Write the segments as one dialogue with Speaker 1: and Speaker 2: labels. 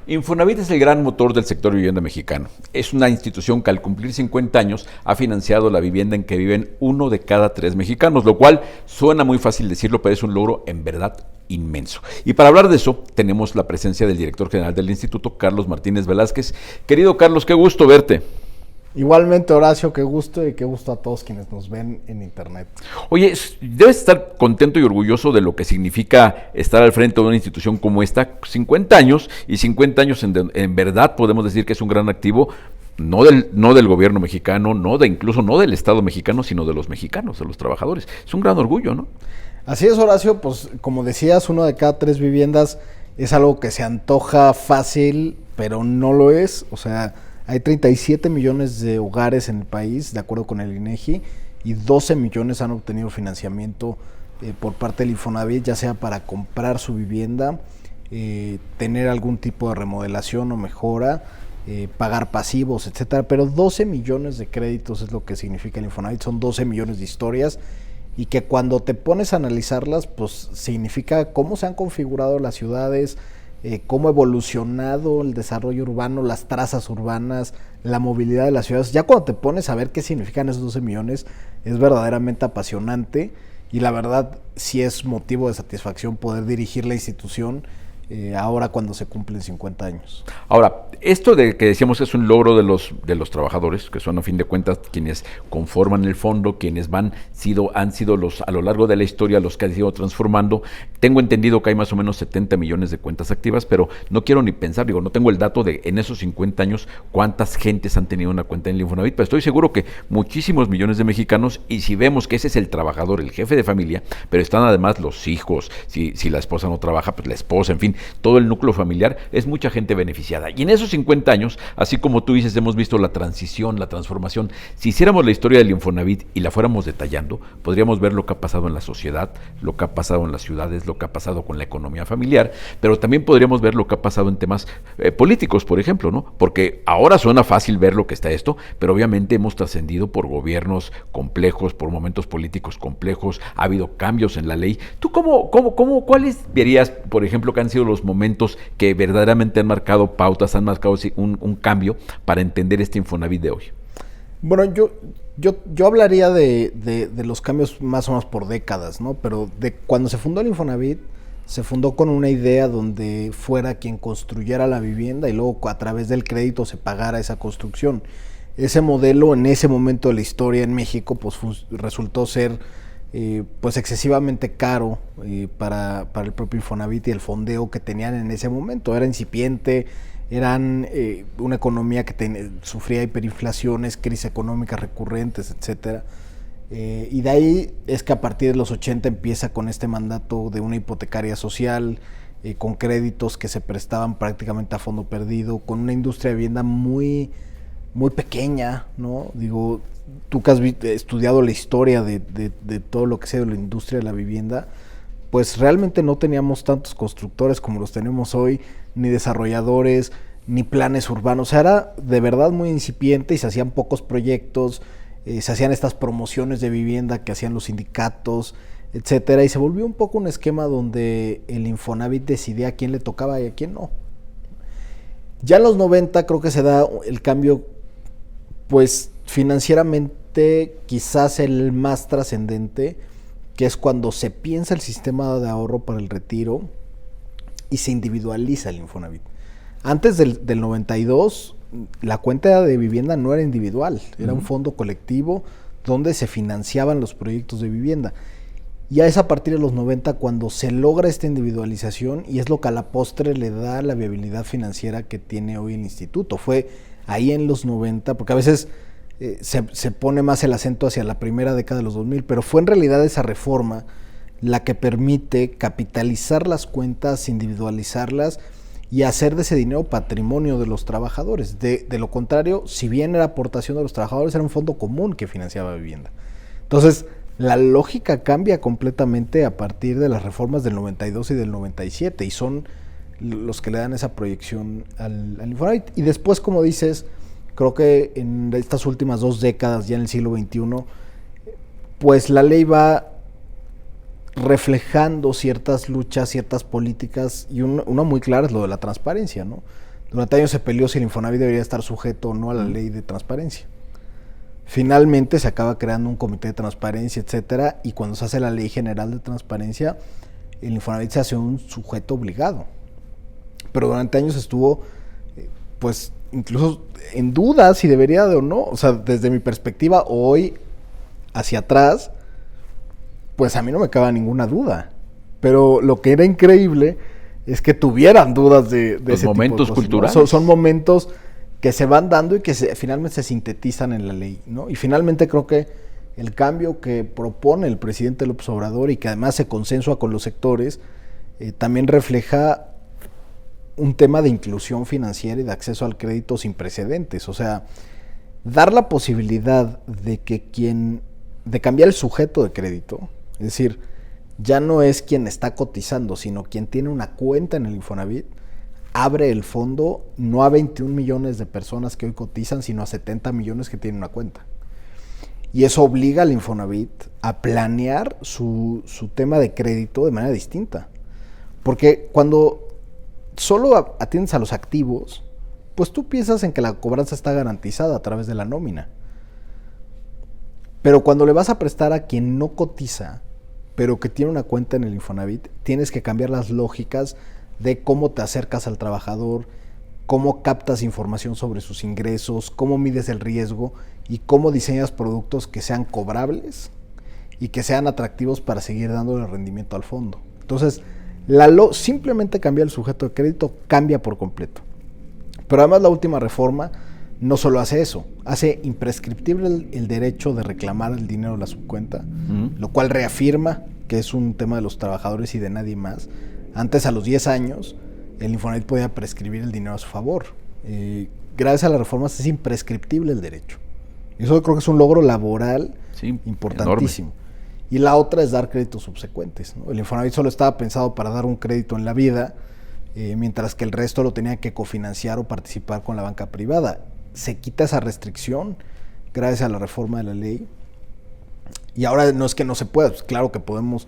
Speaker 1: Infonavit es el gran motor del sector vivienda mexicano. Es una institución que al cumplir 50 años ha financiado la vivienda en que viven 1 de cada 3 mexicanos, lo cual suena muy fácil decirlo, pero es un logro en verdad inmenso. Y para hablar de eso, tenemos la presencia del director general del instituto, Carlos Martínez Velázquez. Querido Carlos, qué gusto verte.
Speaker 2: Igualmente, Horacio, qué gusto y qué gusto a todos quienes nos ven en internet.
Speaker 1: Oye, debes estar contento y orgulloso de lo que significa estar al frente de una institución como esta, 50 años, y 50 años en verdad podemos decir que es un gran activo, no del gobierno mexicano, incluso no del Estado mexicano, sino de los mexicanos, de los trabajadores. Es un gran orgullo, ¿no?
Speaker 2: Así es, Horacio, pues como decías, 1 de cada 3 viviendas es algo que se antoja fácil, pero no lo es. O sea, hay 37 millones de hogares en el país, de acuerdo con el INEGI, y 12 millones han obtenido financiamiento por parte del Infonavit, ya sea para comprar su vivienda, tener algún tipo de remodelación o mejora, pagar pasivos, etcétera. Pero 12 millones de créditos es lo que significa el Infonavit, son 12 millones de historias, y que cuando te pones a analizarlas, pues significa cómo se han configurado las ciudades, cómo ha evolucionado el desarrollo urbano, las trazas urbanas, la movilidad de las ciudades. Ya cuando te pones a ver qué significan esos 12 millones, es verdaderamente apasionante, y la verdad sí es motivo de satisfacción poder dirigir la institución ahora cuando se cumplen 50 años.
Speaker 1: Ahora, esto de que decíamos es un logro de los trabajadores, que son a fin de cuentas quienes conforman el fondo, quienes han sido los a lo largo de la historia los que han ido transformando. Tengo entendido que hay más o menos 70 millones de cuentas activas, pero no quiero ni pensar, no tengo el dato de en esos 50 años cuántas gentes han tenido una cuenta en el Infonavit, pero estoy seguro que muchísimos millones de mexicanos, y si vemos que ese es el trabajador, el jefe de familia, pero están además los hijos, si la esposa no trabaja, pues la esposa, en fin, todo el núcleo familiar, es mucha gente beneficiada. Y en esos 50 años, así como tú dices, hemos visto la transición, la transformación. Si hiciéramos la historia del Infonavit y la fuéramos detallando, podríamos ver lo que ha pasado en la sociedad, lo que ha pasado en las ciudades, lo que ha pasado con la economía familiar, pero también podríamos ver lo que ha pasado en temas políticos, por ejemplo, ¿no? Porque ahora suena fácil ver lo que está esto, pero obviamente hemos trascendido por gobiernos complejos, por momentos políticos complejos, ha habido cambios en la ley. ¿Tú cuáles verías, por ejemplo, que han sido los momentos que verdaderamente han marcado pautas, han marcado un cambio para entender este Infonavit de hoy?
Speaker 2: Bueno, yo hablaría de los cambios más o menos por décadas, ¿no? Pero de cuando se fundó el Infonavit, se fundó con una idea donde fuera quien construyera la vivienda y luego a través del crédito se pagara esa construcción. Ese modelo en ese momento de la historia en México pues resultó ser pues excesivamente caro para el propio Infonavit y el fondeo que tenían en ese momento. Era incipiente, eran una economía que sufría hiperinflaciones, crisis económicas recurrentes, etcétera. Y de ahí es que a partir de los 80 empieza con este mandato de una hipotecaria social, con créditos que se prestaban prácticamente a fondo perdido, con una industria de vivienda muy pequeña, ¿no? Digo, tú que has estudiado la historia de todo lo que sea de la industria de la vivienda, pues realmente no teníamos tantos constructores como los tenemos hoy, ni desarrolladores, ni planes urbanos. O sea, era de verdad muy incipiente y se hacían pocos proyectos, se hacían estas promociones de vivienda que hacían los sindicatos, etcétera, y se volvió un poco un esquema donde el Infonavit decidía a quién le tocaba y a quién no. Ya en los 90 creo que se da el cambio, pues financieramente quizás el más trascendente, que es cuando se piensa el sistema de ahorro para el retiro y se individualiza el Infonavit. Antes del 92, la cuenta de vivienda no era individual, era un fondo colectivo donde se financiaban los proyectos de vivienda. Ya es a partir de los 90 cuando se logra esta individualización y es lo que a la postre le da la viabilidad financiera que tiene hoy el instituto. Fue ahí en los 90, porque a veces se pone más el acento hacia la primera década de los 2000, pero fue en realidad esa reforma la que permite capitalizar las cuentas, individualizarlas y hacer de ese dinero patrimonio de los trabajadores. De lo contrario, si bien era aportación de los trabajadores, era un fondo común que financiaba vivienda. Entonces, la lógica cambia completamente a partir de las reformas del 92 y del 97 y son los que le dan esa proyección al Infonavit. Y después, como dices, creo que en estas últimas 2 décadas, ya en el siglo XXI, pues la ley va reflejando ciertas luchas, ciertas políticas, y una muy clara es lo de la transparencia, ¿no? Durante años se peleó si el Infonavit debería estar sujeto o no a la ley de transparencia. Finalmente se acaba creando un comité de transparencia, etcétera, y cuando se hace la ley general de transparencia, el Infonavit se hace un sujeto obligado. Pero durante años estuvo, pues, incluso en duda si debería de o no. O sea, desde mi perspectiva, hoy hacia atrás, pues a mí no me cabe ninguna duda. Pero lo que era increíble es que tuvieran dudas de
Speaker 1: los
Speaker 2: ese
Speaker 1: momentos
Speaker 2: tipo de cosas,
Speaker 1: culturales,
Speaker 2: ¿no? Son momentos que se van dando y que finalmente se sintetizan en la ley, ¿no? Y finalmente creo que el cambio que propone el presidente López Obrador y que además se consensúa con los sectores, también refleja un tema de inclusión financiera y de acceso al crédito sin precedentes. O sea, dar la posibilidad de de cambiar el sujeto de crédito, es decir, ya no es quien está cotizando, sino quien tiene una cuenta en el Infonavit, abre el fondo no a 21 millones de personas que hoy cotizan, sino a 70 millones que tienen una cuenta. Y eso obliga al Infonavit a planear su tema de crédito de manera distinta. Porque cuando solo atiendes a los activos, pues tú piensas en que la cobranza está garantizada a través de la nómina. Pero cuando le vas a prestar a quien no cotiza, pero que tiene una cuenta en el Infonavit, tienes que cambiar las lógicas de cómo te acercas al trabajador, cómo captas información sobre sus ingresos, cómo mides el riesgo y cómo diseñas productos que sean cobrables y que sean atractivos para seguir dándole rendimiento al fondo. Entonces, simplemente cambiar el sujeto de crédito cambia por completo. Pero además la última reforma no solo hace eso, hace imprescriptible el derecho de reclamar el dinero de la subcuenta, lo cual reafirma que es un tema de los trabajadores y de nadie más. Antes, a los 10 años, el Infonavit podía prescribir el dinero a su favor. Gracias a las reformas es imprescriptible el derecho. Eso creo que es un logro laboral importantísimo. Enorme. Y la otra es dar créditos subsecuentes, ¿no? El Infonavit solo estaba pensado para dar un crédito en la vida, mientras que el resto lo tenía que cofinanciar o participar con la banca privada. Se quita esa restricción gracias a la reforma de la ley. Y ahora no es que no se pueda, pues claro que podemos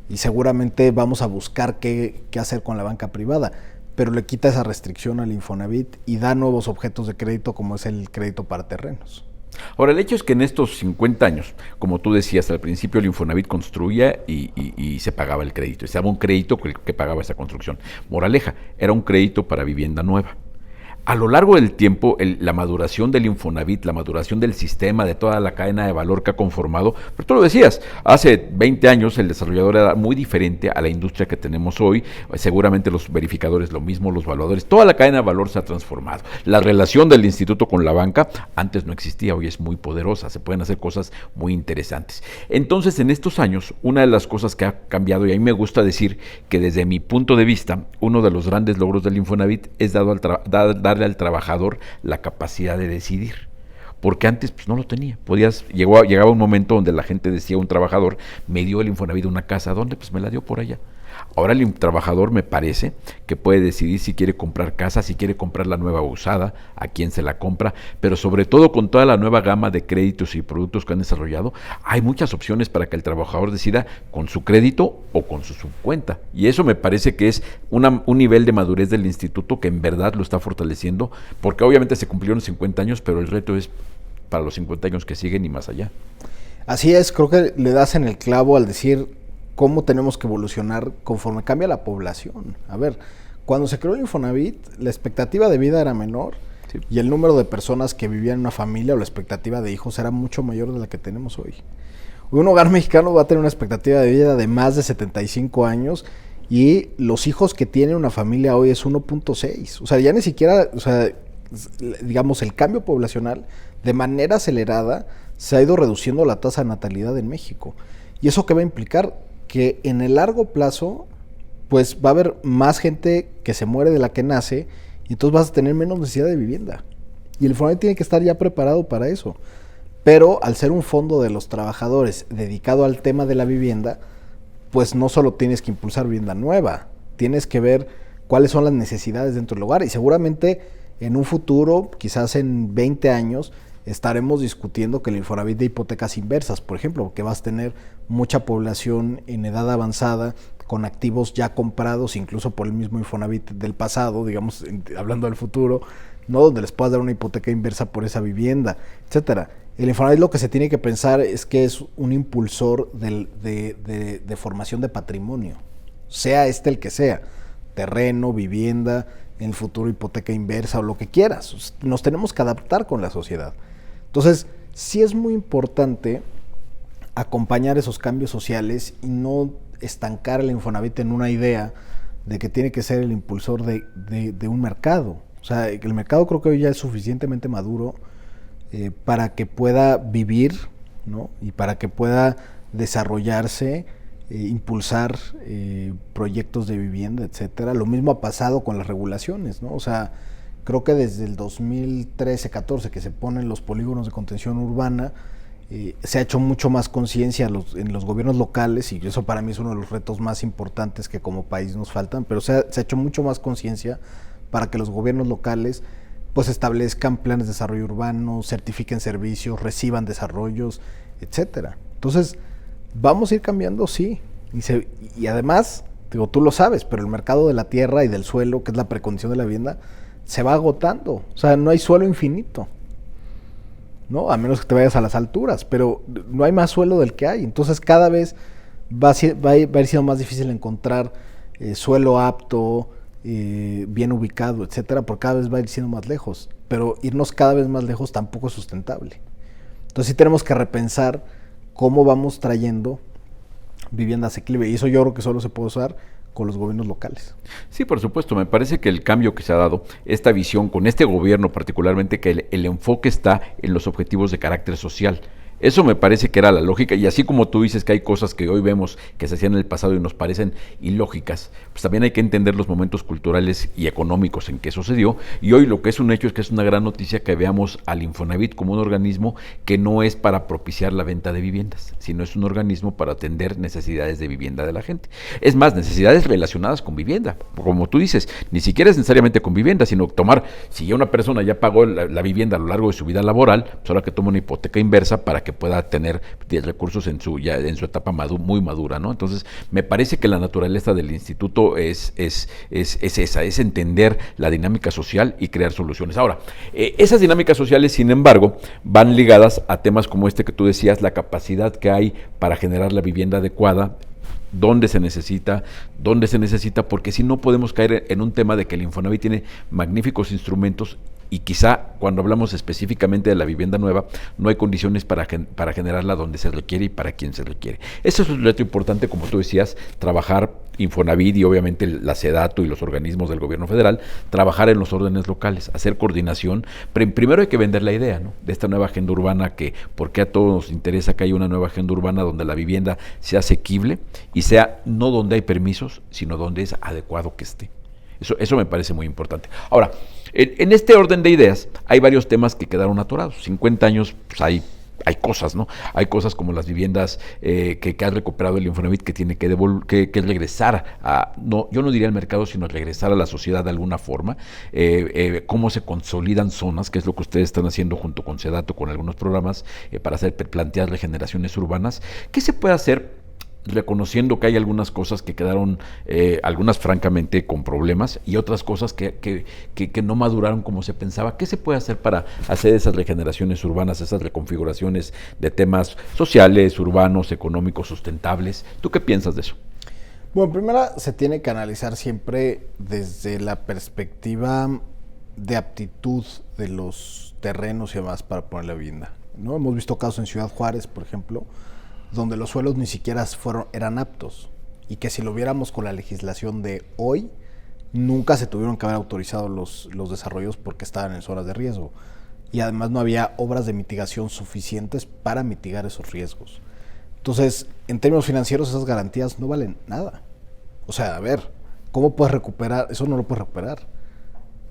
Speaker 2: y seguramente vamos a buscar qué hacer con la banca privada, pero le quita esa restricción al Infonavit y da nuevos objetos de crédito como es el crédito para terrenos.
Speaker 1: Ahora, el hecho es que en estos 50 años, como tú decías, al principio el Infonavit construía y se pagaba el crédito. Se daba un crédito que pagaba esa construcción. Moraleja, era un crédito para vivienda nueva. A lo largo del tiempo, la maduración del Infonavit, la maduración del sistema, de toda la cadena de valor que ha conformado, pero tú lo decías, hace 20 años el desarrollador era muy diferente a la industria que tenemos hoy, seguramente los verificadores lo mismo, los evaluadores, toda la cadena de valor se ha transformado. La relación del instituto con la banca antes no existía, hoy es muy poderosa, se pueden hacer cosas muy interesantes. Entonces, en estos años, una de las cosas que ha cambiado, y a mí me gusta decir que desde mi punto de vista, uno de los grandes logros del Infonavit es darle al trabajador la capacidad de decidir, porque antes pues no lo tenía. Llegaba un momento donde la gente decía, un trabajador me dio el Infonavit una casa, ¿dónde? Pues me la dio por allá. Ahora el trabajador me parece que puede decidir si quiere comprar casa, si quiere comprar la nueva usada, a quién se la compra, pero sobre todo con toda la nueva gama de créditos y productos que han desarrollado, hay muchas opciones para que el trabajador decida con su crédito o con su subcuenta. Y eso me parece que es un nivel de madurez del instituto que en verdad lo está fortaleciendo, porque obviamente se cumplieron 50 años, pero el reto es para los 50 años que siguen y más allá.
Speaker 2: Así es, creo que le das en el clavo al decir cómo tenemos que evolucionar conforme cambia la población. A ver, cuando se creó el Infonavit, la expectativa de vida era menor, sí, y el número de personas que vivían en una familia o la expectativa de hijos era mucho mayor de la que tenemos hoy. Un hogar mexicano va a tener una expectativa de vida de más de 75 años y los hijos que tiene una familia hoy es 1.6. O sea, ya ni siquiera, digamos, el cambio poblacional de manera acelerada se ha ido reduciendo la tasa de natalidad en México. ¿Y eso qué va a implicar? Que en el largo plazo, pues va a haber más gente que se muere de la que nace y entonces vas a tener menos necesidad de vivienda. Y el Infonavit tiene que estar ya preparado para eso. Pero al ser un fondo de los trabajadores dedicado al tema de la vivienda, pues no solo tienes que impulsar vivienda nueva, tienes que ver cuáles son las necesidades dentro del hogar y seguramente en un futuro, quizás en 20 años, estaremos discutiendo que el Infonavit de hipotecas inversas, por ejemplo, porque vas a tener mucha población en edad avanzada con activos ya comprados, incluso por el mismo Infonavit del pasado, digamos, hablando del futuro, ¿no? Donde les puedas dar una hipoteca inversa por esa vivienda, etcétera. El Infonavit lo que se tiene que pensar es que es un impulsor de formación de patrimonio, sea el que sea, terreno, vivienda, en el futuro hipoteca inversa o lo que quieras. Nos tenemos que adaptar con la sociedad. Entonces, sí es muy importante acompañar esos cambios sociales y no estancar el Infonavit en una idea de que tiene que ser el impulsor de un mercado. O sea, el mercado creo que hoy ya es suficientemente maduro para que pueda vivir, ¿no? Y para que pueda desarrollarse, impulsar proyectos de vivienda, etcétera. Lo mismo ha pasado con las regulaciones, ¿no? O sea, creo que desde el 2013-14 que se ponen los polígonos de contención urbana, se ha hecho mucho más conciencia en los gobiernos locales, y eso para mí es uno de los retos más importantes que como país nos faltan, pero se ha hecho mucho más conciencia para que los gobiernos locales pues establezcan planes de desarrollo urbano, certifiquen servicios, reciban desarrollos, etcétera. Entonces, vamos a ir cambiando, sí, y además, digo, tú lo sabes, pero el mercado de la tierra y del suelo, que es la precondición de la vivienda, se va agotando. O sea, no hay suelo infinito, ¿no? A menos que te vayas a las alturas, pero no hay más suelo del que hay. Entonces cada vez va a ir siendo más difícil encontrar suelo apto, bien ubicado, etcétera, porque cada vez va a ir siendo más lejos. Pero irnos cada vez más lejos tampoco es sustentable. Entonces sí tenemos que repensar cómo vamos trayendo vivienda asequible, y eso yo creo que solo se puede usar con los gobiernos locales.
Speaker 1: Sí, por supuesto, me parece que el cambio que se ha dado, esta visión con este gobierno particularmente, que el enfoque está en los objetivos de carácter social. Eso me parece que era la lógica, y así como tú dices que hay cosas que hoy vemos que se hacían en el pasado y nos parecen ilógicas, pues también hay que entender los momentos culturales y económicos en que sucedió, y hoy lo que es un hecho es que es una gran noticia que veamos al Infonavit como un organismo que no es para propiciar la venta de viviendas, sino es un organismo para atender necesidades de vivienda de la gente. Es más, necesidades relacionadas con vivienda, como tú dices, ni siquiera es necesariamente con vivienda, sino tomar, si ya una persona ya pagó la vivienda a lo largo de su vida laboral, pues ahora que toma una hipoteca inversa para que pueda tener recursos en su etapa muy madura, ¿no? Entonces, me parece que la naturaleza del instituto es esa, es entender la dinámica social y crear soluciones. Ahora, esas dinámicas sociales, sin embargo, van ligadas a temas como este que tú decías, la capacidad que hay para generar la vivienda adecuada, dónde se necesita, porque si no podemos caer en un tema de que el Infonavit tiene magníficos instrumentos y quizá cuando hablamos específicamente de la vivienda nueva, no hay condiciones para generarla donde se requiere y para quien se requiere. Eso es un reto importante, como tú decías, trabajar Infonavit y obviamente la SEDATU y los organismos del gobierno federal, trabajar en los órdenes locales, hacer coordinación. Primero hay que vender la idea, ¿no?, de esta nueva agenda urbana, que porque a todos nos interesa que haya una nueva agenda urbana donde la vivienda sea asequible y sea no donde hay permisos, sino donde es adecuado que esté. Eso me parece muy importante. Ahora, en este orden de ideas, hay varios temas que quedaron atorados. 50 años, pues hay cosas, ¿no? Hay cosas como las viviendas que ha recuperado el Infonavit, que tiene que regresar yo no diría al mercado, sino regresar a la sociedad de alguna forma. Cómo se consolidan zonas, que es lo que ustedes están haciendo junto con SEDATU, con algunos programas, para plantear regeneraciones urbanas. ¿Qué se puede hacer reconociendo que hay algunas cosas que quedaron, algunas francamente con problemas, y otras cosas que no maduraron como se pensaba? ¿Qué se puede hacer para hacer esas regeneraciones urbanas, esas reconfiguraciones de temas sociales, urbanos, económicos, sustentables? ¿Tú qué piensas de eso?
Speaker 2: Bueno, primero se tiene que analizar siempre desde la perspectiva de aptitud de los terrenos y demás para poner la vivienda, ¿no? Hemos visto casos en Ciudad Juárez, por ejemplo, donde los suelos ni siquiera eran aptos, y que si lo viéramos con la legislación de hoy, nunca se tuvieron que haber autorizado los desarrollos porque estaban en zonas de riesgo, y además no había obras de mitigación suficientes para mitigar esos riesgos. Entonces, en términos financieros, esas garantías no valen nada. O sea, a ver, ¿cómo puedes recuperar? Eso no lo puedes recuperar,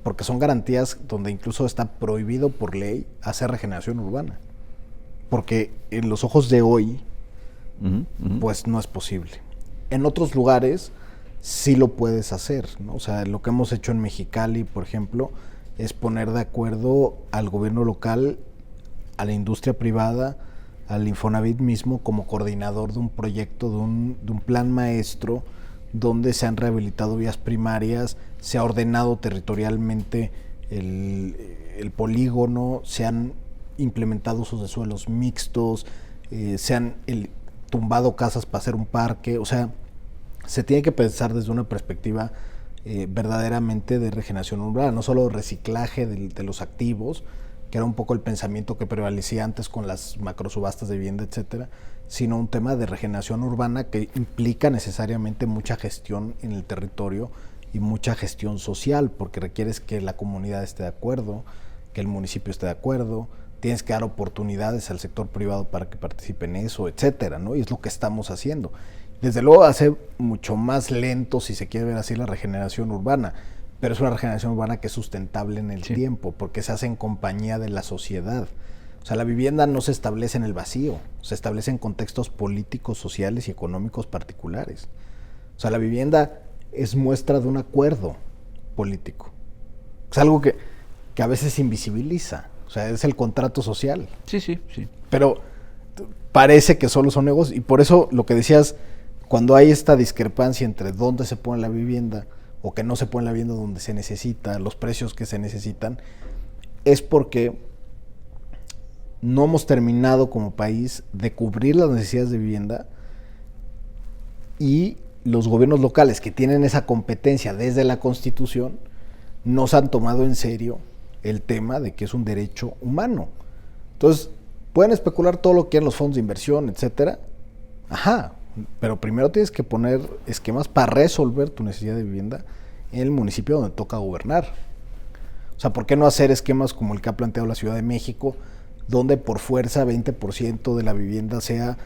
Speaker 2: porque son garantías donde incluso está prohibido por ley hacer regeneración urbana, porque en los ojos de hoy, pues no es posible. En otros lugares sí lo puedes hacer, ¿no? O sea, lo que hemos hecho en Mexicali, por ejemplo, es poner de acuerdo al gobierno local, a la industria privada, al Infonavit mismo como coordinador de un proyecto, de un plan maestro donde se han rehabilitado vías primarias, se ha ordenado territorialmente el polígono, se han implementado usos de suelos mixtos, se han tumbado casas para hacer un parque. O sea, se tiene que pensar desde una perspectiva verdaderamente de regeneración urbana, no solo reciclaje de los activos, que era un poco el pensamiento que prevalecía antes con las macrosubastas de vivienda, etcétera, sino un tema de regeneración urbana que implica necesariamente mucha gestión en el territorio y mucha gestión social, porque requieres que la comunidad esté de acuerdo, que el municipio esté de acuerdo, tienes que dar oportunidades al sector privado para que participe en eso, etcétera, ¿no? Y es lo que estamos haciendo. Desde luego hace mucho más lento, si se quiere ver así, la regeneración urbana, pero es una regeneración urbana que es sustentable en el tiempo, porque se hace en compañía de la sociedad. O sea, la vivienda no se establece en el vacío, se establece en contextos políticos, sociales y económicos particulares. O sea, la vivienda es muestra de un acuerdo político. Es algo que a veces se invisibiliza. O sea, es el contrato social.
Speaker 1: Sí.
Speaker 2: Pero parece que solo son negocios. Y por eso lo que decías, cuando hay esta discrepancia entre dónde se pone la vivienda o que no se pone la vivienda donde se necesita, los precios que se necesitan, es porque no hemos terminado como país de cubrir las necesidades de vivienda, y los gobiernos locales que tienen esa competencia desde la Constitución no se han tomado en serio el tema de que es un derecho humano. Entonces, pueden especular todo lo que quieran los fondos de inversión, etcétera. Ajá, pero primero tienes que poner esquemas para resolver tu necesidad de vivienda en el municipio donde toca gobernar. O sea, ¿por qué no hacer esquemas como el que ha planteado la Ciudad de México, donde por fuerza 20% de la vivienda sea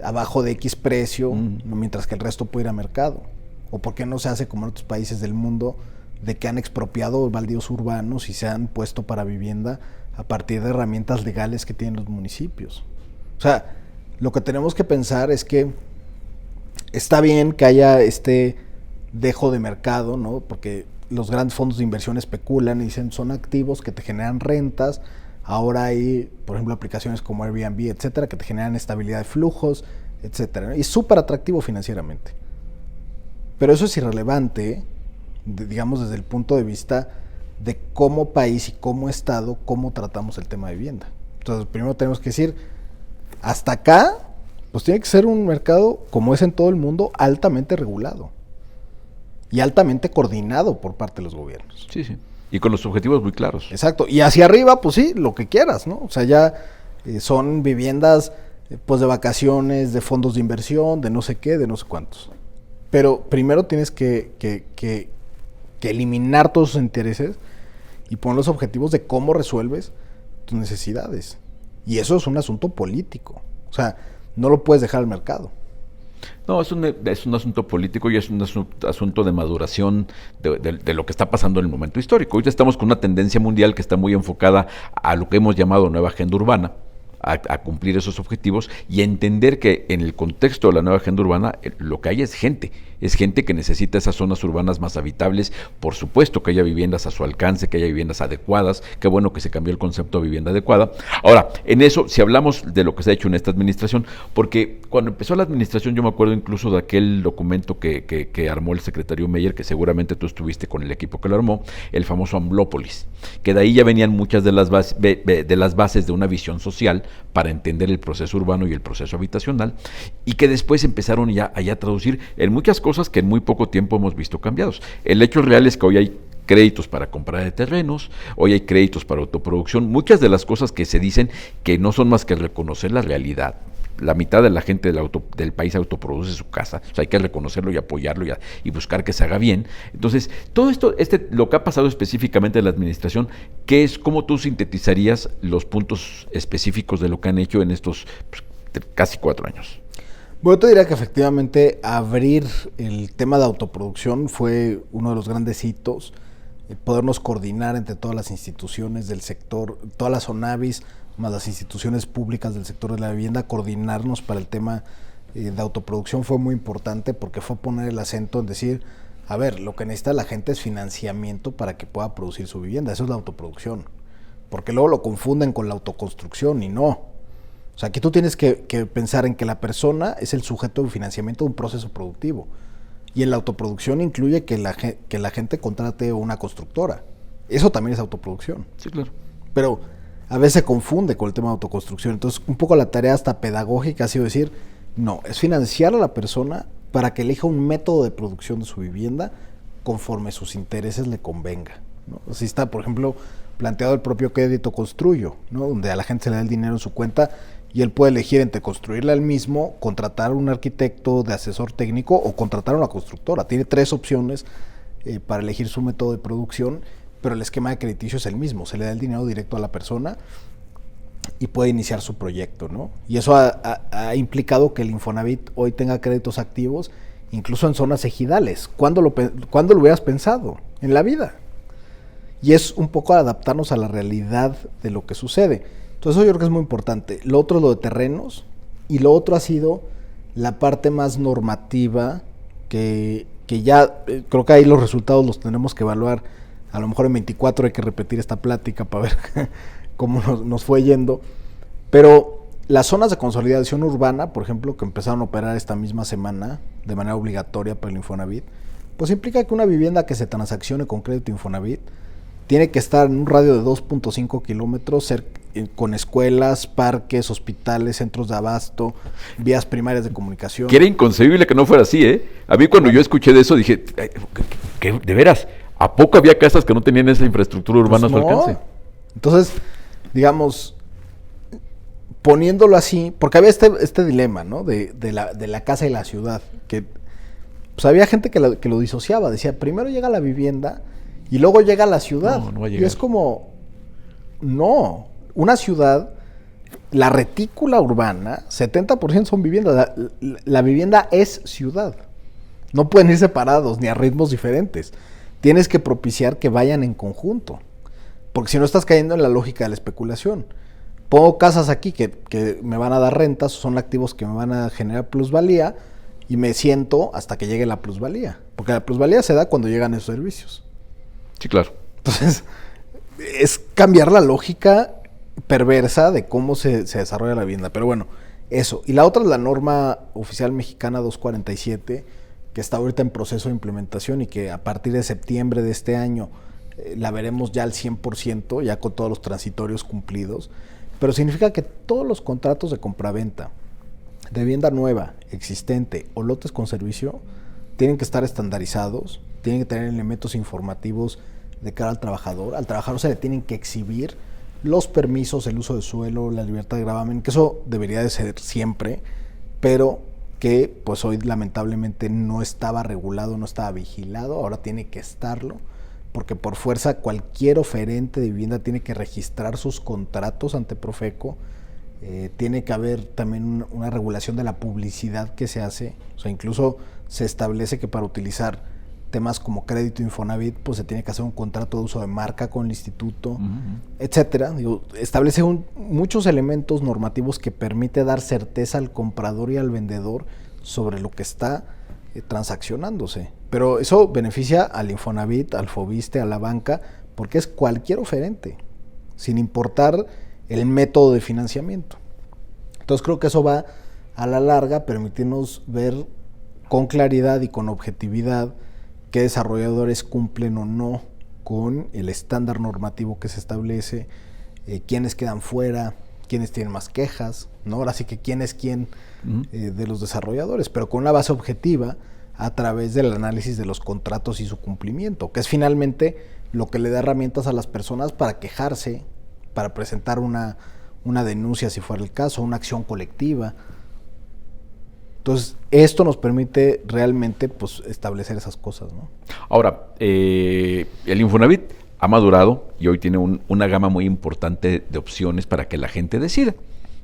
Speaker 2: abajo de X precio, mientras que el resto puede ir a mercado? ¿O por qué no se hace como en otros países del mundo, de que han expropiado baldíos urbanos y se han puesto para vivienda a partir de herramientas legales que tienen los municipios? O sea, lo que tenemos que pensar es que está bien que haya este dejo de mercado, ¿no? Porque los grandes fondos de inversión especulan y dicen son activos que te generan rentas. Ahora hay, por ejemplo, aplicaciones como Airbnb, etcétera, que te generan estabilidad de flujos, etcétera, ¿no? Y es súper atractivo financieramente. Pero eso es irrelevante, digamos, desde el punto de vista de cómo país y como Estado, cómo tratamos el tema de vivienda. Entonces, primero tenemos que decir, hasta acá, pues tiene que ser un mercado, como es en todo el mundo, altamente regulado y altamente coordinado por parte de los gobiernos.
Speaker 1: Sí. Y con los objetivos muy claros.
Speaker 2: Exacto. Y hacia arriba, pues sí, lo que quieras, ¿no? O sea, ya son viviendas pues de vacaciones, de fondos de inversión, de no sé qué, de no sé cuántos. Pero primero tienes que eliminar todos esos intereses y poner los objetivos de cómo resuelves tus necesidades. Y eso es un asunto político. O sea, no lo puedes dejar al mercado.
Speaker 1: No, es un asunto político y es un asunto de maduración de lo que está pasando en el momento histórico. Hoy estamos con una tendencia mundial que está muy enfocada a lo que hemos llamado nueva agenda urbana, a cumplir esos objetivos y a entender que en el contexto de la nueva agenda urbana lo que hay es gente que necesita esas zonas urbanas más habitables. Por supuesto que haya viviendas a su alcance, que haya viviendas adecuadas. Qué bueno que se cambió el concepto de vivienda adecuada. Ahora, en eso, si hablamos de lo que se ha hecho en esta administración, porque cuando empezó la administración yo me acuerdo incluso de aquel documento que armó el secretario Meyer, que seguramente tú estuviste con el equipo que lo armó, el famoso Amblópolis, que de ahí ya venían muchas de las bases de una visión social para entender el proceso urbano y el proceso habitacional, y que después empezaron ya a traducir en muchas cosas que en muy poco tiempo hemos visto cambiados. El hecho real es que hoy hay créditos para compra de terrenos, hoy hay créditos para autoproducción, muchas de las cosas que se dicen que no son más que reconocer la realidad. La mitad de la gente del país autoproduce su casa, o sea, hay que reconocerlo y apoyarlo y buscar que se haga bien. Entonces, todo esto, lo que ha pasado específicamente en la administración, ¿cómo tú sintetizarías los puntos específicos de lo que han hecho en estos casi 4 años?
Speaker 2: Bueno, te diría que efectivamente abrir el tema de autoproducción fue uno de los grandes hitos, podernos coordinar entre todas las instituciones del sector, todas las ONAVIs, más las instituciones públicas del sector de la vivienda, coordinarnos para el tema de autoproducción fue muy importante, porque fue poner el acento en decir, a ver, lo que necesita la gente es financiamiento para que pueda producir su vivienda, eso es la autoproducción, porque luego lo confunden con la autoconstrucción y no. O sea, aquí tú tienes que pensar en que la persona es el sujeto de financiamiento de un proceso productivo. Y en la autoproducción incluye que la gente contrate una constructora. Eso también es autoproducción.
Speaker 1: Sí, claro.
Speaker 2: Pero a veces se confunde con el tema de autoconstrucción. Entonces, un poco la tarea hasta pedagógica ha sido decir, no, es financiar a la persona para que elija un método de producción de su vivienda conforme sus intereses le convenga, ¿no? Así está, por ejemplo, planteado el propio Crédito Construyo, ¿no? Donde a la gente se le da el dinero en su cuenta y él puede elegir entre construirla él mismo, contratar a un arquitecto de asesor técnico o contratar a una constructora. Tiene 3 opciones para elegir su método de producción, pero el esquema de crediticio es el mismo. Se le da el dinero directo a la persona y puede iniciar su proyecto, ¿no? Y eso ha implicado que el Infonavit hoy tenga créditos activos, incluso en zonas ejidales. ¿Cuándo lo hubieras pensado? En la vida. Y es un poco adaptarnos a la realidad de lo que sucede. Entonces eso yo creo que es muy importante. Lo otro es lo de terrenos, y lo otro ha sido la parte más normativa que ya creo que ahí los resultados los tenemos que evaluar. A lo mejor en 24 hay que repetir esta plática para ver cómo nos fue yendo. Pero las zonas de consolidación urbana, por ejemplo, que empezaron a operar esta misma semana de manera obligatoria para el Infonavit, pues implica que una vivienda que se transaccione con crédito Infonavit tiene que estar en un radio de 2.5 kilómetros con escuelas, parques, hospitales, centros de abasto, vías primarias de comunicación.
Speaker 1: Que era inconcebible que no fuera así, ¿eh? A mí cuando yo escuché de eso dije, ¿qué, de veras? ¿A poco había casas que no tenían esa infraestructura urbana a su alcance?
Speaker 2: Entonces, digamos, poniéndolo así, porque había este dilema, ¿no? De la casa y la ciudad, que pues había gente que lo disociaba, decía, primero llega la vivienda y luego llega la ciudad.
Speaker 1: No va a llegar.
Speaker 2: Y es como, no, una ciudad, la retícula urbana, 70% son viviendas, la vivienda es ciudad. No pueden ir separados ni a ritmos diferentes. Tienes que propiciar que vayan en conjunto, porque si no estás cayendo en la lógica de la especulación. Pongo casas aquí que me van a dar rentas, son activos que me van a generar plusvalía, y me siento hasta que llegue la plusvalía, porque la plusvalía se da cuando llegan esos servicios.
Speaker 1: Sí, claro.
Speaker 2: Entonces, es cambiar la lógica perversa de cómo se desarrolla la vivienda. Pero bueno, eso. Y la otra es la norma oficial mexicana 247, que está ahorita en proceso de implementación y que a partir de septiembre de este año la veremos ya al 100%, ya con todos los transitorios cumplidos. Pero significa que todos los contratos de compraventa de vivienda nueva, existente o lotes con servicio tienen que estar estandarizados, tienen que tener elementos informativos de cara al trabajador. Al trabajador se le tienen que exhibir los permisos, el uso de suelo, la libertad de gravamen, que eso debería de ser siempre, pero que pues hoy lamentablemente no estaba regulado, no estaba vigilado, ahora tiene que estarlo, porque por fuerza cualquier oferente de vivienda tiene que registrar sus contratos ante Profeco. Tiene que haber también una regulación de la publicidad que se hace, o sea, incluso se establece que para utilizar temas como crédito Infonavit, pues se tiene que hacer un contrato de uso de marca con el instituto, etcétera. Digo, establece muchos elementos normativos que permite dar certeza al comprador y al vendedor sobre lo que está transaccionándose. Pero eso beneficia al Infonavit, al Fobiste, a la banca, porque es cualquier oferente, sin importar el método de financiamiento. Entonces creo que eso va a la larga permitirnos ver con claridad y con objetividad qué desarrolladores cumplen o no con el estándar normativo que se establece, quiénes quedan fuera, quiénes tienen más quejas, ¿no? Ahora sí que quién es quién de los desarrolladores, pero con una base objetiva a través del análisis de los contratos y su cumplimiento, que es finalmente lo que le da herramientas a las personas para quejarse, para presentar una denuncia si fuera el caso, una acción colectiva. Entonces, esto nos permite realmente pues establecer esas cosas, ¿no?
Speaker 1: Ahora, el Infonavit ha madurado y hoy tiene una gama muy importante de opciones para que la gente decida.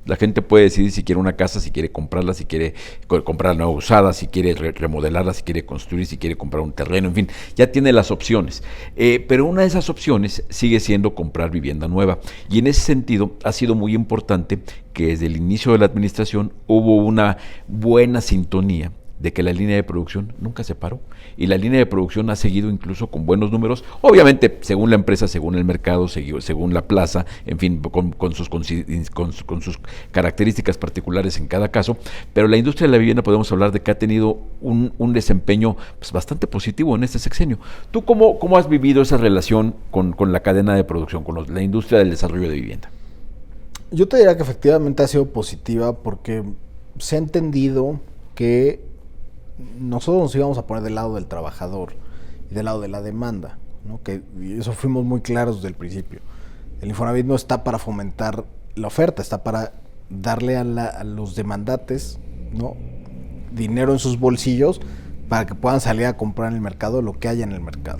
Speaker 1: La gente puede decidir si quiere una casa, si quiere comprarla, si quiere comprarla nueva usada, si quiere remodelarla, si quiere construir, si quiere comprar un terreno, en fin, ya tiene las opciones. Pero una de esas opciones sigue siendo comprar vivienda nueva. Y en ese sentido ha sido muy importante que desde el inicio de la administración hubo una buena sintonía de que la línea de producción nunca se paró y la línea de producción ha seguido incluso con buenos números, obviamente según la empresa, según el mercado, según la plaza, en fin, con sus características particulares en cada caso, pero la industria de la vivienda podemos hablar de que ha tenido un desempeño pues, bastante positivo en este sexenio. ¿Tú cómo has vivido esa relación con la cadena de producción, con la industria del desarrollo de vivienda?
Speaker 2: Yo te diría que efectivamente ha sido positiva porque se ha entendido que nosotros nos íbamos a poner del lado del trabajador y del lado de la demanda, ¿no? Que eso fuimos muy claros desde el principio. El Infonavit no está para fomentar la oferta, está para darle a los demandantes, ¿no?, dinero en sus bolsillos para que puedan salir a comprar en el mercado lo que haya en el mercado.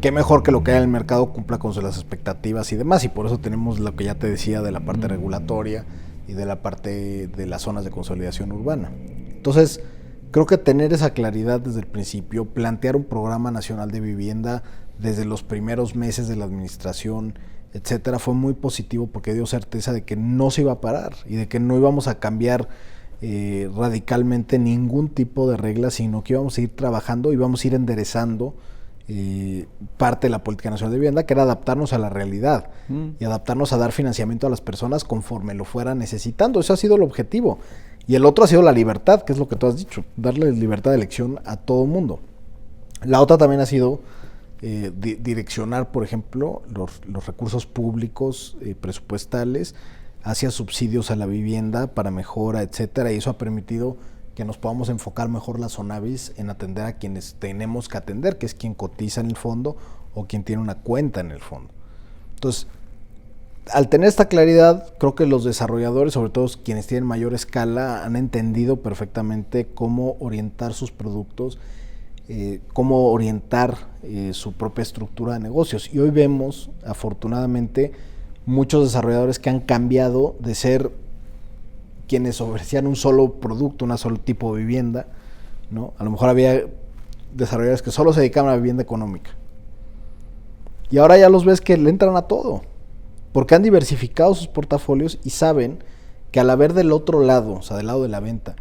Speaker 2: Qué mejor que lo que haya en el mercado cumpla con las expectativas y demás, y por eso tenemos lo que ya te decía de la parte regulatoria y de la parte de las zonas de consolidación urbana. Entonces, creo que tener esa claridad desde el principio, plantear un programa nacional de vivienda desde los primeros meses de la administración, etcétera, fue muy positivo porque dio certeza de que no se iba a parar y de que no íbamos a cambiar radicalmente ningún tipo de reglas, sino que íbamos a ir trabajando y íbamos a ir enderezando parte de la política nacional de vivienda, que era adaptarnos a la realidad y adaptarnos a dar financiamiento a las personas conforme lo fueran necesitando. Eso ha sido el objetivo. Y el otro ha sido la libertad, que es lo que tú has dicho, darle libertad de elección a todo mundo. La otra también ha sido direccionar, por ejemplo, los recursos públicos presupuestales hacia subsidios a la vivienda para mejora, etcétera, y eso ha permitido que nos podamos enfocar mejor las Zonavis en atender a quienes tenemos que atender, que es quien cotiza en el fondo o quien tiene una cuenta en el fondo. Entonces, al tener esta claridad, creo que los desarrolladores, sobre todo quienes tienen mayor escala, han entendido perfectamente cómo orientar sus productos, cómo orientar su propia estructura de negocios. Y hoy vemos, afortunadamente, muchos desarrolladores que han cambiado de ser quienes ofrecían un solo producto, un solo tipo de vivienda, ¿no? A lo mejor había desarrolladores que solo se dedicaban a la vivienda económica. Y ahora ya los ves que le entran a todo, porque han diversificado sus portafolios y saben que al haber del otro lado, o sea, del lado de la venta,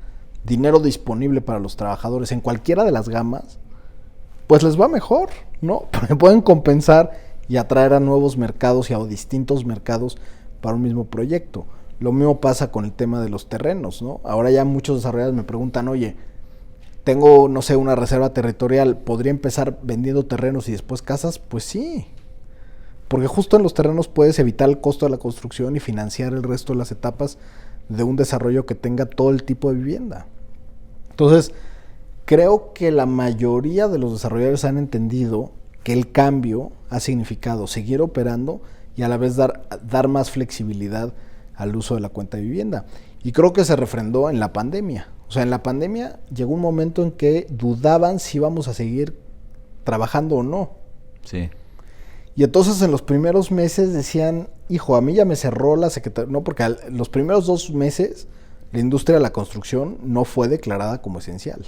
Speaker 2: dinero disponible para los trabajadores en cualquiera de las gamas, pues les va mejor, ¿no? Porque pueden compensar y atraer a nuevos mercados y a distintos mercados para un mismo proyecto. Lo mismo pasa con el tema de los terrenos, ¿no? Ahora ya muchos desarrolladores me preguntan, oye, tengo, no sé, una reserva territorial, ¿podría empezar vendiendo terrenos y después casas? Pues sí, porque justo en los terrenos puedes evitar el costo de la construcción y financiar el resto de las etapas de un desarrollo que tenga todo el tipo de vivienda. Entonces, creo que la mayoría de los desarrolladores han entendido que el cambio ha significado seguir operando y a la vez dar más flexibilidad al uso de la cuenta de vivienda. Y creo que se refrendó en la pandemia. O sea, en la pandemia llegó un momento en que dudaban si íbamos a seguir trabajando o no.
Speaker 1: Sí.
Speaker 2: Y entonces en los primeros meses decían, hijo, a mí ya me cerró la secretaría. No, porque los primeros 2 meses la industria de la construcción no fue declarada como esencial.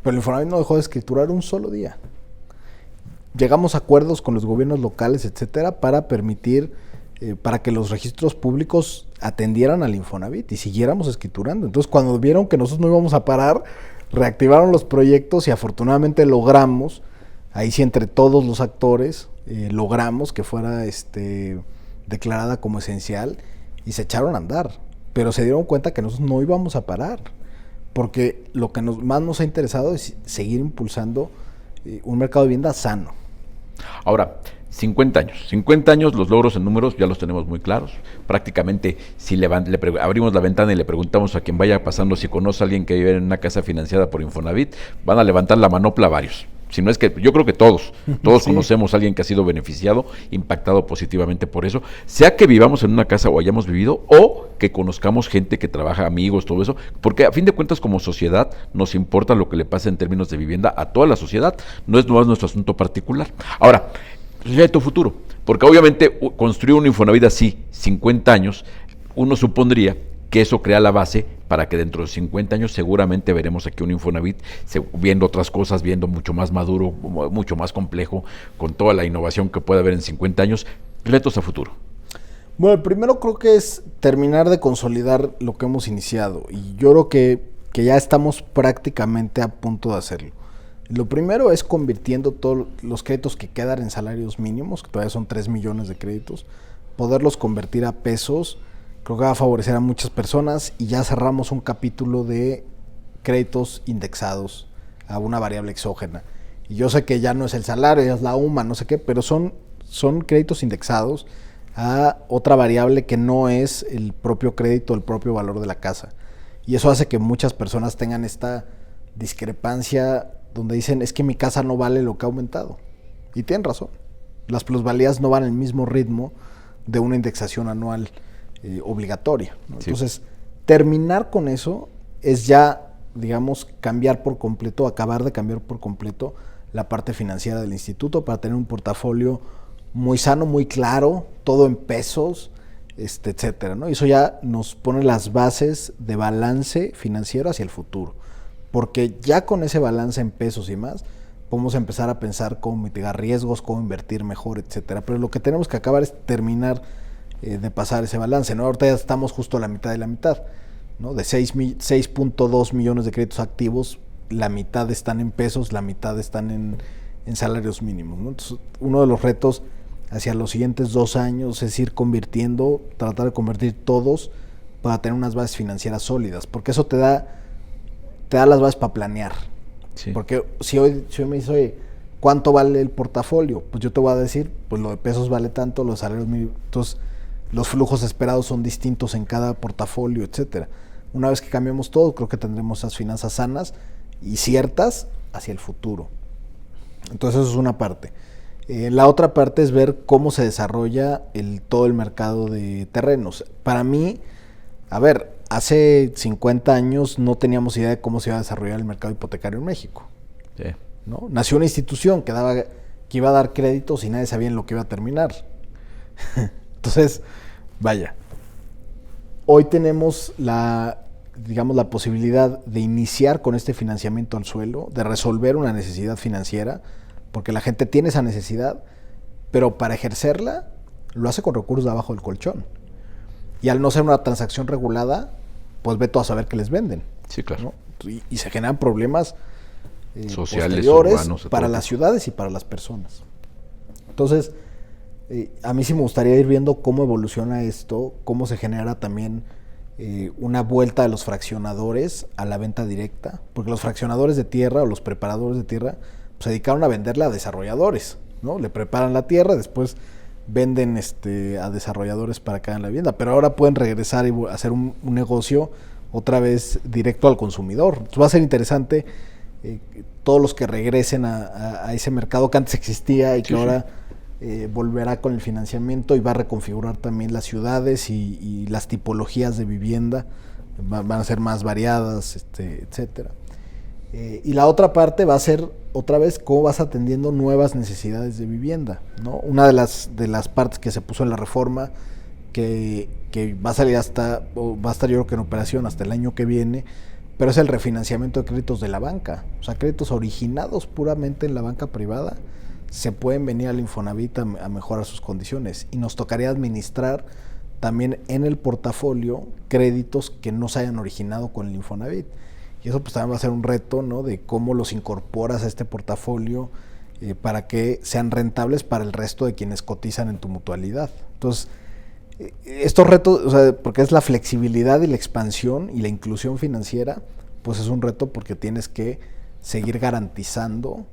Speaker 2: Pero el Infonavit no dejó de escriturar un solo día. Llegamos a acuerdos con los gobiernos locales, etcétera, para permitir para que los registros públicos atendieran al Infonavit y siguiéramos escriturando. Entonces, cuando vieron que nosotros no íbamos a parar, reactivaron los proyectos y afortunadamente logramos, ahí sí entre todos los actores, logramos que fuera declarada como esencial y se echaron a andar. Pero se dieron cuenta que nosotros no íbamos a parar, porque lo que más nos ha interesado es seguir impulsando un mercado de vivienda sano.
Speaker 1: Ahora, 50 años, los logros en números ya los tenemos muy claros. Prácticamente, si abrimos la ventana y le preguntamos a quien vaya pasando si conoce a alguien que vive en una casa financiada por Infonavit, van a levantar la manopla varios. Si no es que, yo creo que todos sí. Conocemos a alguien que ha sido beneficiado, impactado positivamente por eso, sea que vivamos en una casa o hayamos vivido, o que conozcamos gente que trabaja, amigos, todo eso, porque a fin de cuentas como sociedad nos importa lo que le pasa en términos de vivienda a toda la sociedad, no es nuestro asunto particular. Ahora, reto futuro, porque obviamente construir un Infonavit así, 50 años, uno supondría que eso crea la base para que dentro de 50 años seguramente veremos aquí un Infonavit viendo otras cosas, viendo mucho más maduro, mucho más complejo, con toda la innovación que puede haber en 50 años. Retos a futuro.
Speaker 2: Bueno, el primero creo que es terminar de consolidar lo que hemos iniciado. Y yo creo que que ya estamos prácticamente a punto de hacerlo. Lo primero es convirtiendo todos los créditos que quedan en salarios mínimos, que todavía son 3 millones de créditos, poderlos convertir a pesos. Creo que va a favorecer a muchas personas y ya cerramos un capítulo de créditos indexados a una variable exógena. Y yo sé que ya no es el salario, ya es la UMA, no sé qué, pero son créditos indexados a otra variable que no es el propio crédito, el propio valor de la casa. Y eso hace que muchas personas tengan esta discrepancia donde dicen, es que mi casa no vale lo que ha aumentado. Y tienen razón. Las plusvalías no van al mismo ritmo de una indexación anual obligatoria, ¿no? Sí. Entonces, terminar con eso es ya, digamos, acabar de cambiar por completo la parte financiera del instituto para tener un portafolio muy sano, muy claro, todo en pesos, etcétera, ¿no? Y eso ya nos pone las bases de balance financiero hacia el futuro. Porque ya con ese balance en pesos y más, podemos empezar a pensar cómo mitigar riesgos, cómo invertir mejor, etcétera. Pero lo que tenemos que acabar es terminar de pasar ese balance, ¿no? Ahorita ya estamos justo a la mitad de la mitad, ¿no? De 6.2 millones de créditos activos, la mitad están en pesos, la mitad están en salarios mínimos, ¿no? Entonces, uno de los retos hacia los siguientes 2 años es ir tratar de convertir todos para tener unas bases financieras sólidas, porque eso te da las bases para planear. Sí. Porque si hoy me dices, oye, ¿cuánto vale el portafolio? Pues yo te voy a decir, pues lo de pesos vale tanto, los salarios mínimos, entonces los flujos esperados son distintos en cada portafolio, etcétera. Una vez que cambiemos todo, creo que tendremos esas finanzas sanas y ciertas hacia el futuro. Entonces eso es una parte. La otra parte es ver cómo se desarrolla todo el mercado de terrenos. Para mí, hace 50 años no teníamos idea de cómo se iba a desarrollar el mercado hipotecario en México. Sí. ¿No? Nació una institución que iba a dar créditos y nadie sabía en lo que iba a terminar. Entonces, hoy tenemos la posibilidad de iniciar con este financiamiento al suelo, de resolver una necesidad financiera, porque la gente tiene esa necesidad, pero para ejercerla lo hace con recursos de abajo del colchón. Y al no ser una transacción regulada, pues ve todo a saber que les venden.
Speaker 1: Sí, claro.
Speaker 2: ¿No? Y se generan problemas
Speaker 1: sociales,
Speaker 2: posteriores
Speaker 1: urbanos,
Speaker 2: para las ciudades y para las personas. Entonces, a mí sí me gustaría ir viendo cómo evoluciona esto, cómo se genera también una vuelta de los fraccionadores a la venta directa, porque los fraccionadores de tierra o los preparadores de tierra se dedicaron a venderle a desarrolladores, ¿no? Le preparan la tierra, después venden a desarrolladores para que hagan la vivienda, pero ahora pueden regresar y hacer un negocio otra vez directo al consumidor. Entonces va a ser interesante todos los que regresen a ese mercado que antes existía y que ahora volverá con el financiamiento y va a reconfigurar también las ciudades y las tipologías de vivienda van a ser más variadas, etcétera. Y la otra parte va a ser otra vez cómo vas atendiendo nuevas necesidades de vivienda, ¿no? Una de las partes que se puso en la reforma que va a salir va a estar yo creo que en operación hasta el año que viene, pero es el refinanciamiento de créditos de la banca. O sea, créditos originados puramente en la banca privada se pueden venir al Infonavit a mejorar sus condiciones, y nos tocaría administrar también en el portafolio créditos que no se hayan originado con el Infonavit. Y eso pues también va a ser un reto, ¿no? De cómo los incorporas a este portafolio para que sean rentables para el resto de quienes cotizan en tu mutualidad. Entonces, estos retos, o sea, porque es la flexibilidad y la expansión y la inclusión financiera, pues es un reto porque tienes que seguir garantizando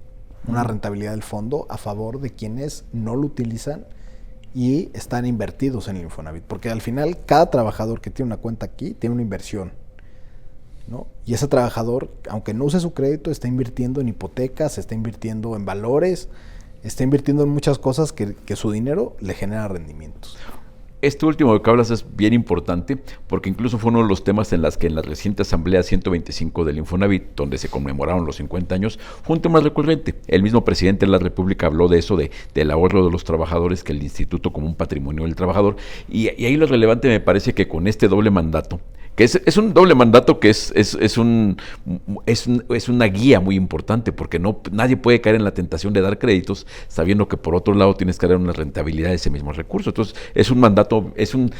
Speaker 2: una rentabilidad del fondo a favor de quienes no lo utilizan y están invertidos en el Infonavit. Porque al final, cada trabajador que tiene una cuenta aquí tiene una inversión, ¿no? Y ese trabajador, aunque no use su crédito, está invirtiendo en hipotecas, está invirtiendo en valores, está invirtiendo en muchas cosas que su dinero le genera rendimientos.
Speaker 1: Este último que hablas es bien importante porque incluso fue uno de los temas en las que en la reciente Asamblea 125 del Infonavit, donde se conmemoraron los 50 años, fue un tema recurrente. El mismo presidente de la República habló de eso, del ahorro de los trabajadores, que el instituto como un patrimonio del trabajador. Y ahí lo relevante me parece que con este doble mandato, que es un doble mandato que es una guía muy importante, porque nadie puede caer en la tentación de dar créditos sabiendo que por otro lado tienes que dar una rentabilidad de ese mismo recurso. Entonces es un mandato, es un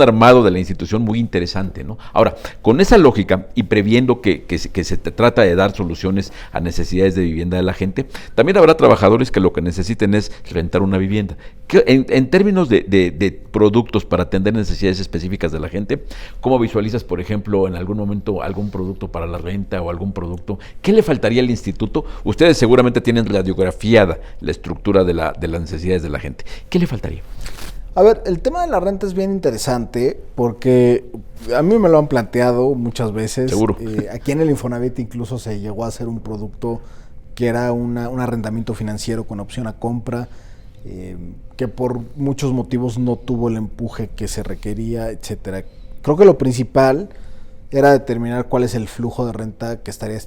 Speaker 1: armado de la institución muy interesante, ¿no? Ahora, con esa lógica y previendo que se trata de dar soluciones a necesidades de vivienda de la gente, también habrá trabajadores que lo que necesiten es rentar una vivienda. En términos de productos para atender necesidades específicas de la gente, ¿cómo visualizas, por ejemplo, en algún momento algún producto para la renta o algún producto? ¿Qué le faltaría al instituto? Ustedes seguramente tienen radiografiada la estructura de las necesidades de la gente. ¿Qué le faltaría?
Speaker 2: A ver, el tema de la renta es bien interesante porque a mí me lo han planteado muchas veces.
Speaker 1: Seguro.
Speaker 2: Aquí en el Infonavit incluso se llegó a hacer un producto que era un arrendamiento financiero con opción a compra, que por muchos motivos no tuvo el empuje que se requería, etcétera. Creo que lo principal era determinar cuál es el flujo de renta que estaría,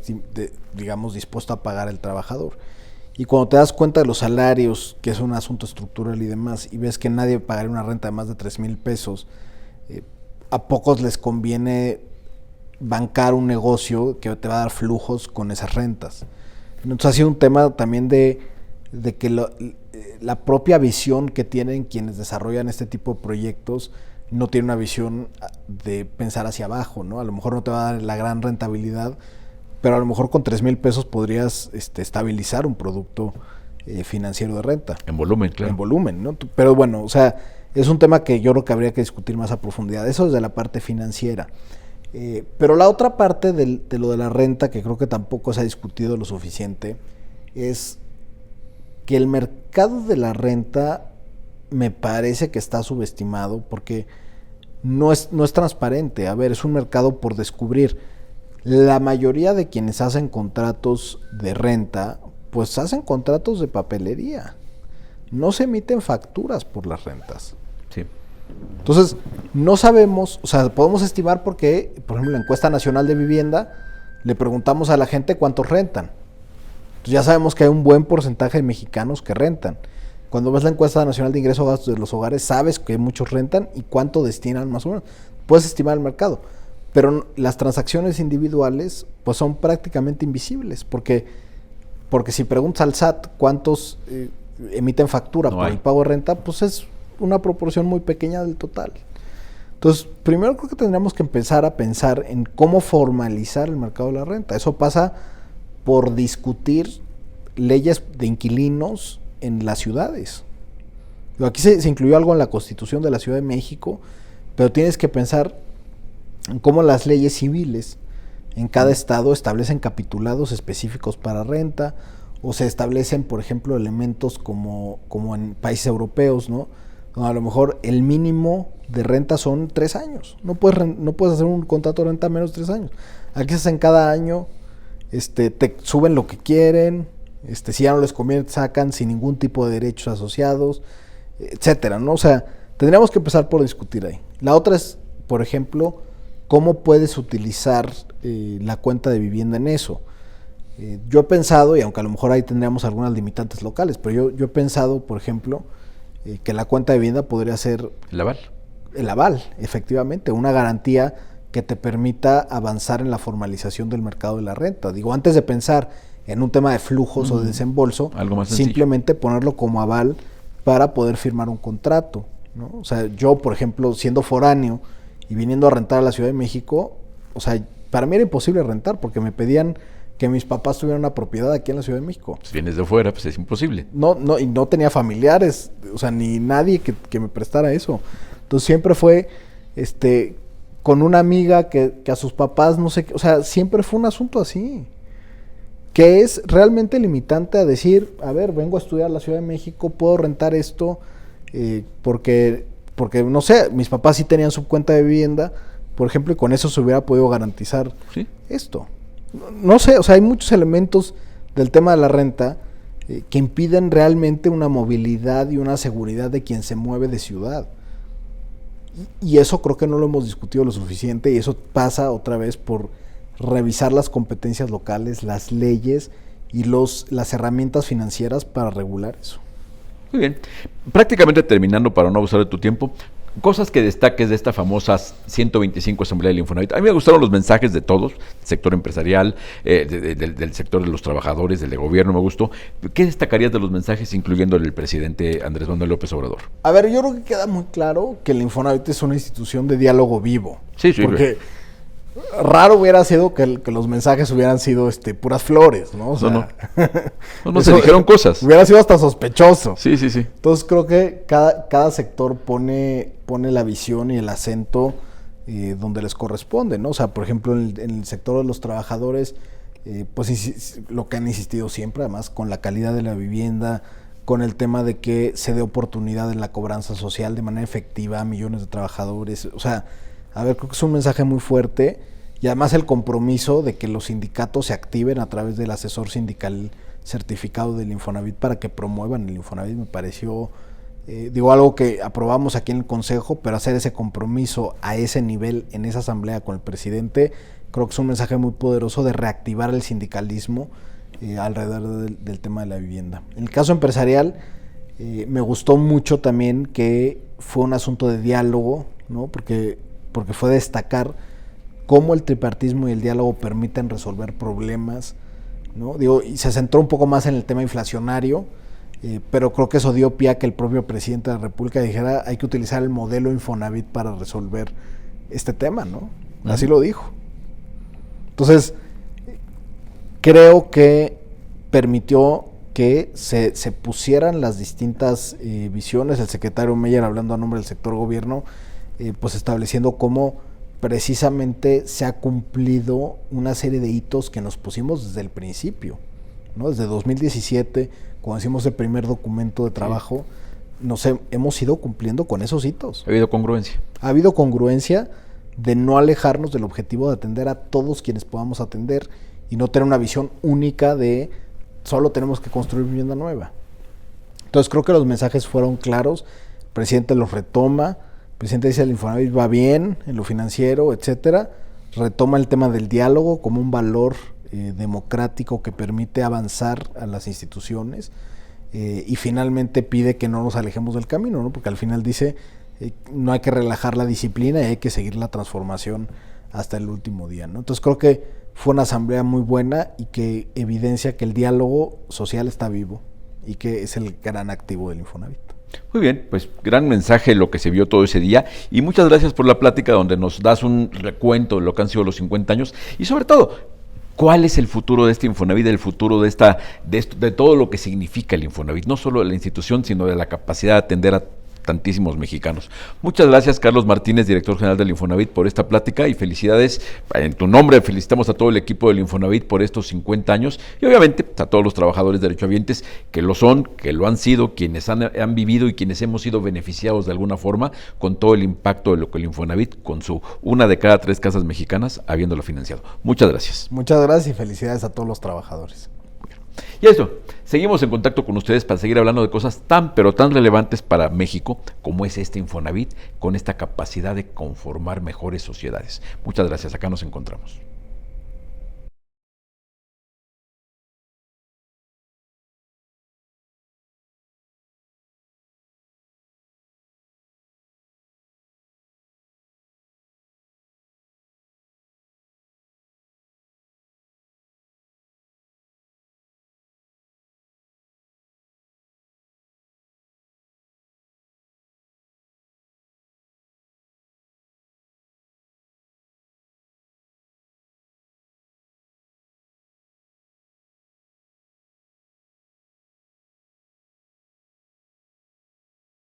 Speaker 2: digamos, dispuesto a pagar el trabajador. Y cuando te das cuenta de los salarios, que es un asunto estructural y demás, y ves que nadie pagaría una renta de más de 3,000 pesos, a pocos les conviene bancar un negocio que te va a dar flujos con esas rentas. Entonces ha sido un tema también de que la propia visión que tienen quienes desarrollan este tipo de proyectos no tiene una visión de pensar hacia abajo, ¿no? A lo mejor no te va a dar la gran rentabilidad, pero a lo mejor con 3,000 pesos podrías estabilizar un producto financiero de renta.
Speaker 1: En volumen, claro.
Speaker 2: En volumen, ¿no? Pero bueno, o sea, es un tema que yo creo que habría que discutir más a profundidad. Eso desde la parte financiera. Pero la otra parte de lo de la renta, que creo que tampoco se ha discutido lo suficiente, es que el mercado de la renta me parece que está subestimado porque no es transparente. A ver, es un mercado por descubrir. La mayoría de quienes hacen contratos de renta, pues hacen contratos de papelería. No se emiten facturas por las rentas.
Speaker 1: Sí.
Speaker 2: Entonces, no sabemos, o sea, podemos estimar porque, por ejemplo, la encuesta nacional de vivienda, le preguntamos a la gente cuántos rentan. Entonces ya sabemos que hay un buen porcentaje de mexicanos que rentan. Cuando ves la encuesta nacional de ingresos o gastos de los hogares, sabes que muchos rentan y cuánto destinan más o menos. Puedes estimar el mercado. Pero las transacciones individuales pues son prácticamente invisibles, porque si preguntas al SAT cuántos emiten factura por el pago de renta, pues es una proporción muy pequeña del total. Entonces, primero creo que tendríamos que empezar a pensar en cómo formalizar el mercado de la renta. Eso pasa por discutir leyes de inquilinos en las ciudades. Aquí se incluyó algo en la Constitución de la Ciudad de México, pero tienes que pensar en cómo las leyes civiles en cada estado establecen capitulados específicos para renta, o se establecen, por ejemplo, elementos como en países europeos, ¿no? Donde a lo mejor el mínimo de renta son 3 años. No puedes hacer un contrato de renta menos de 3 años. Aquí se hacen cada año, te suben lo que quieren, si ya no les conviene, te sacan sin ningún tipo de derechos asociados, etcétera, ¿no? O sea, tendríamos que empezar por discutir ahí. La otra es, por ejemplo, ¿cómo puedes utilizar la cuenta de vivienda en eso? Yo he pensado, y aunque a lo mejor ahí tendríamos algunas limitantes locales, pero yo he pensado, por ejemplo, que la cuenta de vivienda podría ser...
Speaker 1: ¿El aval?
Speaker 2: El aval, efectivamente, una garantía que te permita avanzar en la formalización del mercado de la renta. Digo, antes de pensar en un tema de flujos o de desembolso,
Speaker 1: algo más
Speaker 2: simplemente ponerlo como aval para poder firmar un contrato, ¿no? O sea, yo, por ejemplo, siendo foráneo y viniendo a rentar a la Ciudad de México, o sea, para mí era imposible rentar porque me pedían que mis papás tuvieran una propiedad aquí en la Ciudad de México.
Speaker 1: Si vienes de fuera, pues es imposible.
Speaker 2: Y no tenía familiares, o sea, ni nadie que me prestara eso. Entonces siempre fue, con una amiga que a sus papás, no sé qué, o sea, siempre fue un asunto así. Que es realmente limitante a decir, a ver, vengo a estudiar a la Ciudad de México, puedo rentar esto, porque, no sé, mis papás sí tenían su cuenta de vivienda, por ejemplo, y con eso se hubiera podido garantizar esto. No sé, o sea, hay muchos elementos del tema de la renta que impiden realmente una movilidad y una seguridad de quien se mueve de ciudad. Y eso creo que no lo hemos discutido lo suficiente, y eso pasa otra vez por revisar las competencias locales, las leyes y las herramientas financieras para regular eso.
Speaker 1: Muy bien. Prácticamente terminando, para no abusar de tu tiempo, Cosas que destaques de esta famosa 125 Asamblea del Infonavit. A mí me gustaron los mensajes de todos, del sector empresarial, del sector de los trabajadores, del de gobierno, me gustó. ¿Qué destacarías de los mensajes, incluyendo el presidente Andrés Manuel López Obrador?
Speaker 2: A ver, yo creo que queda muy claro que el Infonavit es una institución de diálogo vivo.
Speaker 1: Sí, sí.
Speaker 2: Porque raro hubiera sido que los mensajes hubieran sido puras flores, ¿no? O sea,
Speaker 1: no se dijeron cosas.
Speaker 2: Hubiera sido hasta sospechoso.
Speaker 1: Sí.
Speaker 2: Entonces creo que cada sector pone la visión y el acento donde les corresponde, ¿no? O sea, por ejemplo, en el sector de los trabajadores, pues lo que han insistido siempre, además con la calidad de la vivienda, con el tema de que se dé oportunidad en la cobranza social de manera efectiva a millones de trabajadores. O sea, a ver, creo que es un mensaje muy fuerte y además el compromiso de que los sindicatos se activen a través del asesor sindical certificado del Infonavit para que promuevan el Infonavit me pareció, algo que aprobamos aquí en el Consejo, pero hacer ese compromiso a ese nivel en esa asamblea con el presidente, creo que es un mensaje muy poderoso de reactivar el sindicalismo alrededor del tema de la vivienda. En el caso empresarial, me gustó mucho también que fue un asunto de diálogo, ¿no? Porque fue destacar cómo el tripartismo y el diálogo permiten resolver problemas, ¿no? Y se centró un poco más en el tema inflacionario, pero creo que eso dio pie a que el propio presidente de la República dijera hay que utilizar el modelo Infonavit para resolver este tema, ¿no? Así lo dijo. Entonces, creo que permitió que se pusieran las distintas visiones, el secretario Meyer hablando a nombre del sector gobierno, pues estableciendo cómo precisamente se ha cumplido una serie de hitos que nos pusimos desde el principio, ¿no? Desde 2017, cuando hicimos el primer documento de trabajo, hemos ido cumpliendo con esos hitos.
Speaker 1: Ha habido congruencia.
Speaker 2: Ha habido congruencia de no alejarnos del objetivo de atender a todos quienes podamos atender y no tener una visión única de solo tenemos que construir vivienda nueva. Entonces creo que los mensajes fueron claros, el presidente los retoma. El presidente dice el Infonavit va bien en lo financiero, etcétera. Retoma el tema del diálogo como un valor democrático que permite avanzar a las instituciones y finalmente pide que no nos alejemos del camino, ¿no? Porque al final dice no hay que relajar la disciplina y hay que seguir la transformación hasta el último día, ¿no? Entonces creo que fue una asamblea muy buena y que evidencia que el diálogo social está vivo y que es el gran activo del Infonavit.
Speaker 1: Muy bien, pues gran mensaje lo que se vio todo ese día y muchas gracias por la plática donde nos das un recuento de lo que han sido los 50 años y sobre todo, ¿cuál es el futuro de este Infonavit, el futuro de todo lo que significa el Infonavit? No solo de la institución, sino de la capacidad de atender a tantísimos mexicanos. Muchas gracias, Carlos Martínez, director general del Infonavit, por esta plática y felicidades. En tu nombre felicitamos a todo el equipo del Infonavit por estos 50 años y obviamente a todos los trabajadores derechohabientes que lo son, que lo han sido, quienes han vivido y quienes hemos sido beneficiados de alguna forma con todo el impacto de lo que el Infonavit, con su 1 de cada 3 casas mexicanas, habiéndolo financiado. Muchas gracias.
Speaker 2: Muchas gracias y felicidades a todos los trabajadores.
Speaker 1: Y eso, seguimos en contacto con ustedes para seguir hablando de cosas tan pero tan relevantes para México como es este Infonavit con esta capacidad de conformar mejores sociedades. Muchas gracias, acá nos encontramos.